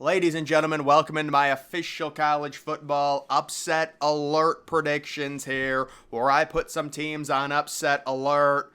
Ladies and gentlemen, welcome into my official college football upset alert predictions here, where I put some teams on upset alert.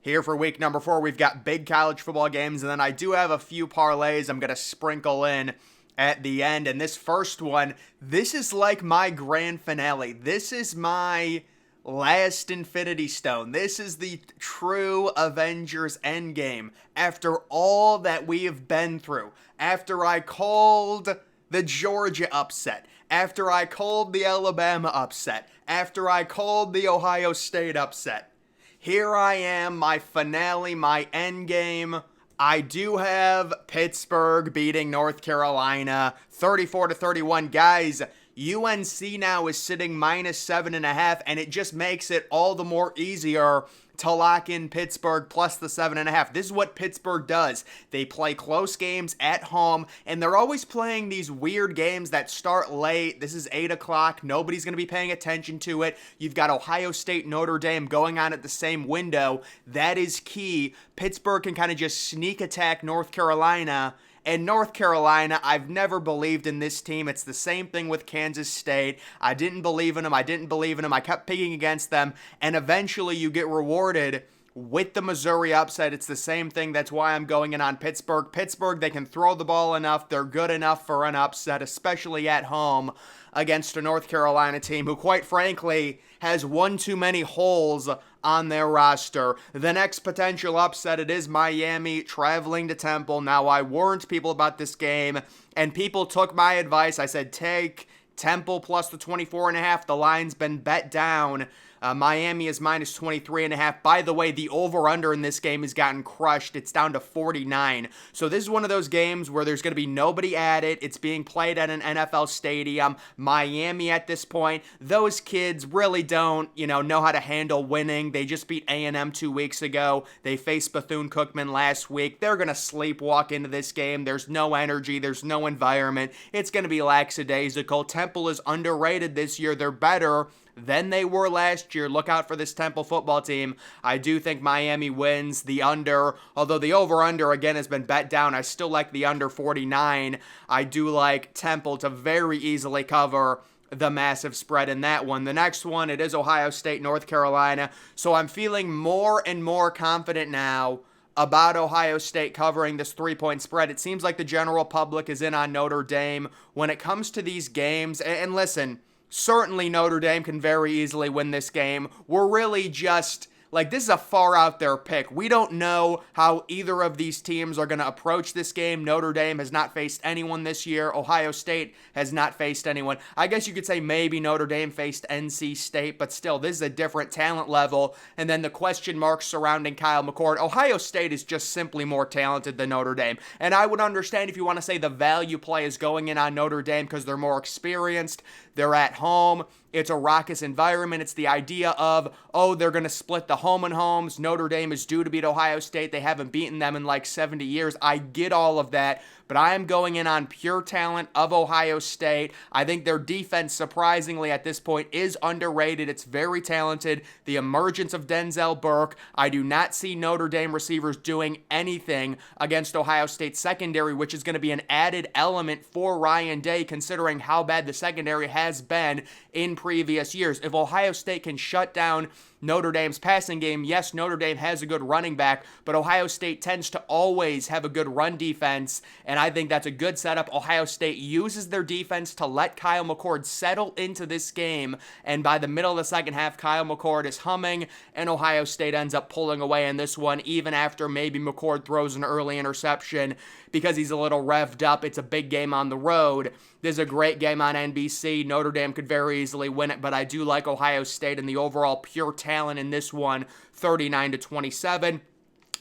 Here for week number 4, we've got big college football games, and then I do have a few parlays I'm going to sprinkle in at the end. And this first one, this is like my grand finale. This is my last Infinity Stone. This is the true Avengers Endgame. After all that we have been through, after I called the Georgia upset, after I called the Alabama upset, after I called the Ohio State upset, here I am, my finale, my endgame. I do have Pittsburgh beating North Carolina 34-31. Guys, UNC now is sitting -7.5, and it just makes it all the more easier to lock in Pittsburgh plus the 7.5. This is what Pittsburgh does. They play close games at home, and they're always playing these weird games that start late. This is 8 o'clock. Nobody's going to be paying attention to it. You've got Ohio State, Notre Dame going on at the same window. That is key. Pittsburgh can kind of just sneak attack North Carolina. And North Carolina, I've never believed in this team. It's the same thing with Kansas State. I didn't believe in them. I kept picking against them. And eventually you get rewarded with the Missouri upset. It's the same thing. That's why I'm going in on Pittsburgh. Pittsburgh, they can throw the ball enough. They're good enough for an upset, especially at home against a North Carolina team who, quite frankly, has one too many holes on their roster. The next potential upset, it is Miami traveling to Temple. Now, I warned people about this game, and people took my advice. I said, take Temple plus the 24.5. The line's been bet down. Miami is -23.5. By the way, the over-under in this game has gotten crushed. It's down to 49. So this is one of those games where there's going to be nobody at it. It's being played at an NFL stadium. Miami at this point, those kids really don't, know how to handle winning. They just beat A&M 2 weeks ago. They faced Bethune-Cookman last week. They're going to sleepwalk into this game. There's no energy. There's no environment. It's going to be lackadaisical. Temple is underrated this year. They're better than they were last year. Look out for this Temple football team. I do think Miami wins the under, although the over-under again has been bet down. I still like the under 49. I do like Temple to very easily cover the massive spread in that one. The next one, it is Ohio State, North Carolina. So I'm feeling more and more confident now about Ohio State covering this 3-point spread. It seems like the general public is in on Notre Dame when it comes to these games. And listen, certainly Notre Dame can very easily win this game. We're really just, this is a far out there pick. We don't know how either of these teams are going to approach this game. Notre Dame has not faced anyone this year. Ohio State has not faced anyone. I guess you could say maybe Notre Dame faced NC State, but still, this is a different talent level. And then the question marks surrounding Kyle McCord. Ohio State is just simply more talented than Notre Dame. And I would understand if you want to say the value play is going in on Notre Dame because they're more experienced. They're at home. It's a raucous environment. It's the idea of, they're going to split the home and homes. Notre Dame is due to beat Ohio State. They haven't beaten them in 70 years. I get all of that, but I am going in on pure talent of Ohio State. I think their defense, surprisingly at this point, is underrated. It's very talented. The emergence of Denzel Burke. I do not see Notre Dame receivers doing anything against Ohio State secondary, which is going to be an added element for Ryan Day, considering how bad the secondary has been in previous years. If Ohio State can shut down Notre Dame's passing game, yes, Notre Dame has a good running back, but Ohio State tends to always have a good run defense, and I think that's a good setup. Ohio State uses their defense to let Kyle McCord settle into this game, and by the middle of the second half, Kyle McCord is humming, and Ohio State ends up pulling away in this one, even after maybe McCord throws an early interception because he's a little revved up. It's a big game on the road. This is a great game on NBC. Notre Dame could very easily win it, but I do like Ohio State and the overall pure talent in this one, 39-27.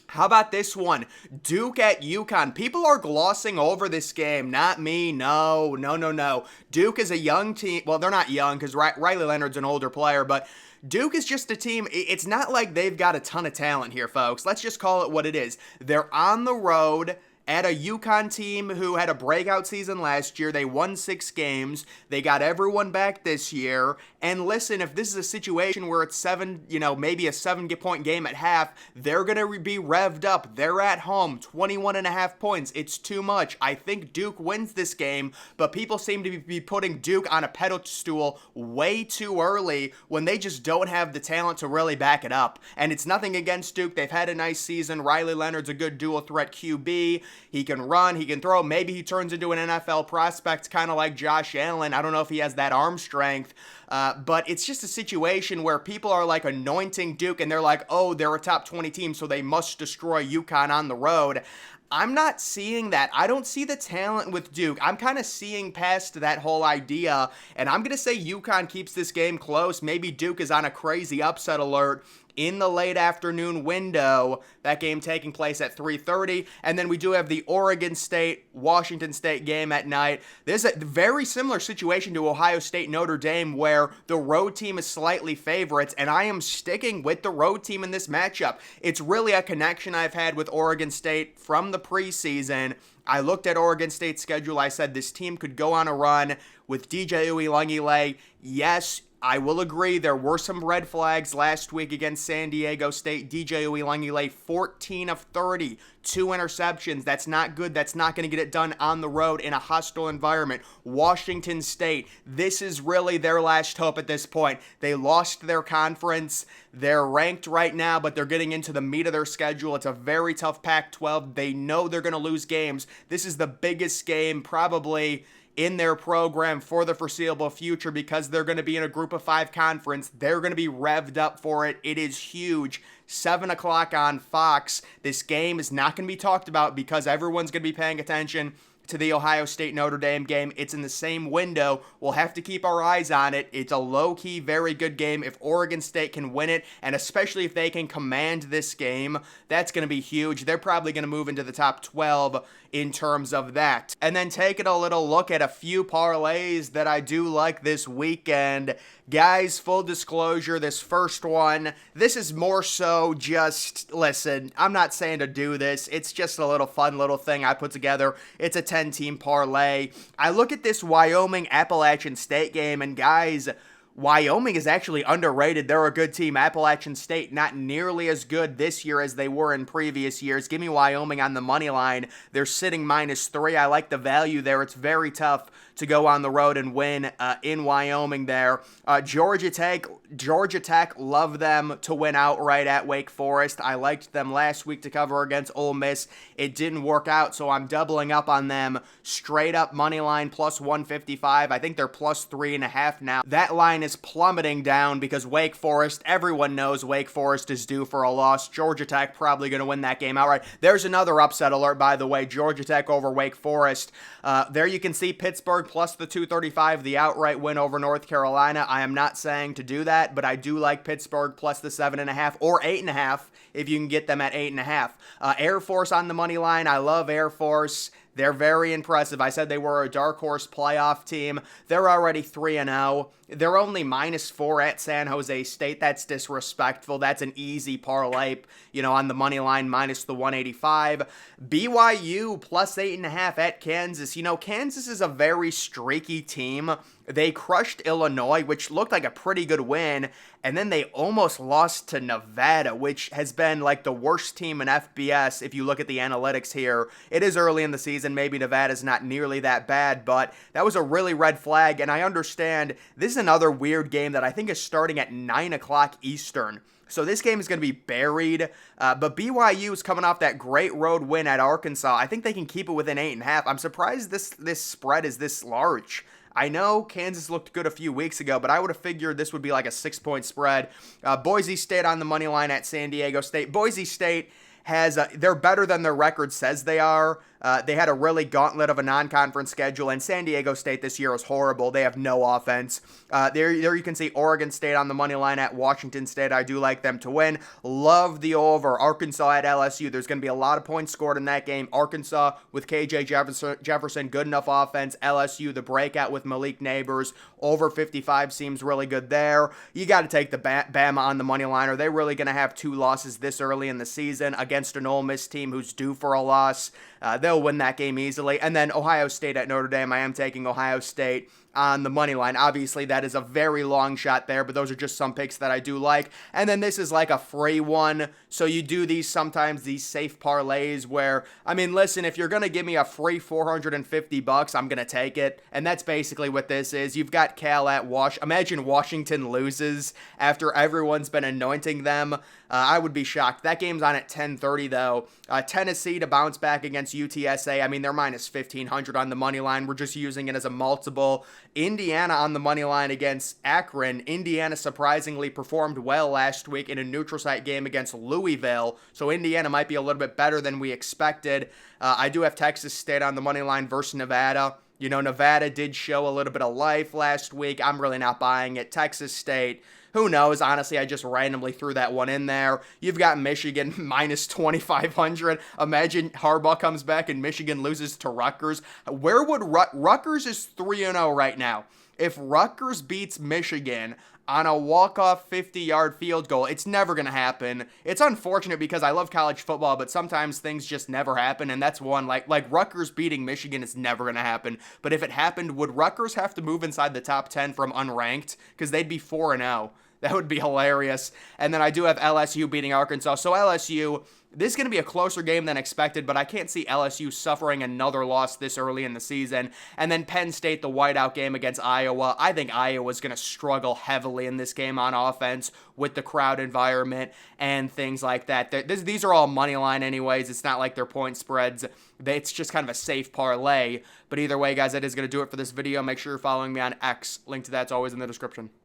How about this one? Duke at UConn. People are glossing over this game. Not me. No. Duke is a young team. Well, they're not young because Riley Leonard's an older player, but Duke is just a team. It's not like they've got a ton of talent here, folks. Let's just call it what it is. They're on the road at a UConn team who had a breakout season last year. They won 6 games. They got everyone back this year. And listen, if this is a situation where it's maybe a 7-point game at half, they're going to be revved up. They're at home, 21.5 points. It's too much. I think Duke wins this game, but people seem to be putting Duke on a pedestal way too early when they just don't have the talent to really back it up. And it's nothing against Duke. They've had a nice season. Riley Leonard's a good dual threat QB. He can run, he can throw. Maybe he turns into an NFL prospect, kind of like Josh Allen. I don't know if he has that arm strength. But it's just a situation where people are like anointing Duke and they're like, oh, they're a top 20 team, so they must destroy UConn on the road. I'm not seeing that. I don't see the talent with Duke. I'm kind of seeing past that whole idea, and I'm going to say UConn keeps this game close. Maybe Duke is on a crazy upset alert in the late afternoon window, that game taking place at 3:30, and then we do have the Oregon State-Washington State game at night. There's a very similar situation to Ohio State-Notre Dame where the road team is slightly favorites, and I am sticking with the road team in this matchup. It's really a connection I've had with Oregon State from the preseason. I looked at Oregon State's schedule. I said this team could go on a run with DJ Uiagalelei. Yes, I will agree, there were some red flags last week against San Diego State. DJ Uiagalelei, 14 of 30, 2 interceptions. That's not good. That's not going to get it done on the road in a hostile environment. Washington State, this is really their last hope at this point. They lost their conference. They're ranked right now, but they're getting into the meat of their schedule. It's a very tough Pac-12. They know they're going to lose games. This is the biggest game probably in their program for the foreseeable future because they're going to be in a group of 5 conference. They're going to be revved up for it. It is huge. 7 o'clock on Fox. This game is not going to be talked about because everyone's going to be paying attention to the Ohio State-Notre Dame game. It's in the same window. We'll have to keep our eyes on it. It's a low-key, very good game. If Oregon State can win it, and especially if they can command this game, that's going to be huge. They're probably going to move into the top 12 in terms of that. And then taking a little look at a few parlays that I do like this weekend. Guys, full disclosure, this first one, this is more so just, listen, I'm not saying to do this. It's just a little fun little thing I put together. It's a 10-team parlay. I look at this Wyoming-Appalachian State game, and guys, Wyoming is actually underrated. They're a good team. Appalachian State, not nearly as good this year as they were in previous years. Give me Wyoming on the money line. They're sitting -3. I like the value there. It's very tough to go on the road and win in Wyoming there. Georgia Tech, love them to win outright at Wake Forest. I liked them last week to cover against Ole Miss. It didn't work out, so I'm doubling up on them. Straight up money line +155. I think they're +3.5 now. That line is plummeting down because Wake Forest, everyone knows Wake Forest is due for a loss. Georgia Tech probably going to win that game outright. There's another upset alert, by the way. Georgia Tech over Wake Forest. There you can see Pittsburgh +235, the outright win over North Carolina. I am not saying to do that, but I do like Pittsburgh +7.5 or 8.5 if you can get them at 8.5. Air Force on the money line. I love Air Force. They're very impressive. I said they were a dark horse playoff team. They're already 3-0. They're only -4 at San Jose State. That's disrespectful. That's an easy parlay, on the money line -185. BYU +8.5 at Kansas. Kansas is a very streaky team. They crushed Illinois, which looked like a pretty good win, and then they almost lost to Nevada, which has been like the worst team in FBS if you look at the analytics here. It is early in the season. Maybe Nevada's not nearly that bad, but that was a really red flag, and I understand this is another weird game that I think is starting at 9 o'clock Eastern. So this game is going to be buried, but BYU is coming off that great road win at Arkansas. I think they can keep it within 8.5. I'm surprised this spread is this large. I know Kansas looked good a few weeks ago, but I would have figured this would be like a 6-point spread. Boise State on the money line at San Diego State. Boise State they're better than their record says they are. They had a really gauntlet of a non-conference schedule, and San Diego State this year is horrible. They have no offense. There you can see Oregon State on the money line at Washington State. I do like them to win. Love the over. Arkansas at LSU. There's going to be a lot of points scored in that game. Arkansas with KJ Jefferson, good enough offense. LSU, the breakout with Malik Neighbors. Over 55 seems really good there. You got to take the Bama on the money line. Are they really going to have 2 losses this early in the season against an Ole Miss team who's due for a loss? They'll win that game easily. And then Ohio State at Notre Dame. I am taking Ohio State on the money line. Obviously, that is a very long shot there, but those are just some picks that I do like. And then this is like a free one. So you do these sometimes, these safe parlays where, I mean, listen, if you're going to give me a free $450, I'm going to take it. And that's basically what this is. You've got Cal at Imagine Washington loses after everyone's been anointing them. I would be shocked. That game's on at 10:30 though. Tennessee to bounce back against UTSA. I mean, they're minus 1,500 on the money line. We're just using it as a multiple. Indiana on the money line against Akron. Indiana surprisingly performed well last week in a neutral site game against Louisville. So Indiana might be a little bit better than we expected. I do have Texas State on the money line versus Nevada. You know, Nevada did show a little bit of life last week. I'm really not buying it. Texas State, who knows? Honestly, I just randomly threw that one in there. You've got Michigan minus 2,500. Imagine Harbaugh comes back and Michigan loses to Rutgers. Where would Rutgers is 3-0 right now. If Rutgers beats Michigan on a walk-off 50-yard field goal, it's never going to happen. It's unfortunate because I love college football, but sometimes things just never happen, and that's one. Like Rutgers beating Michigan is never going to happen. But if it happened, would Rutgers have to move inside the top 10 from unranked? Because they'd be 4-0. That would be hilarious. And then I do have LSU beating Arkansas. So LSU, this is going to be a closer game than expected, but I can't see LSU suffering another loss this early in the season. And then Penn State, the whiteout game against Iowa. I think Iowa's going to struggle heavily in this game on offense with the crowd environment and things like that. These are all money line anyways. It's not like they're point spreads. It's just kind of a safe parlay. But either way, guys, that is going to do it for this video. Make sure you're following me on X. Link to that's always in the description.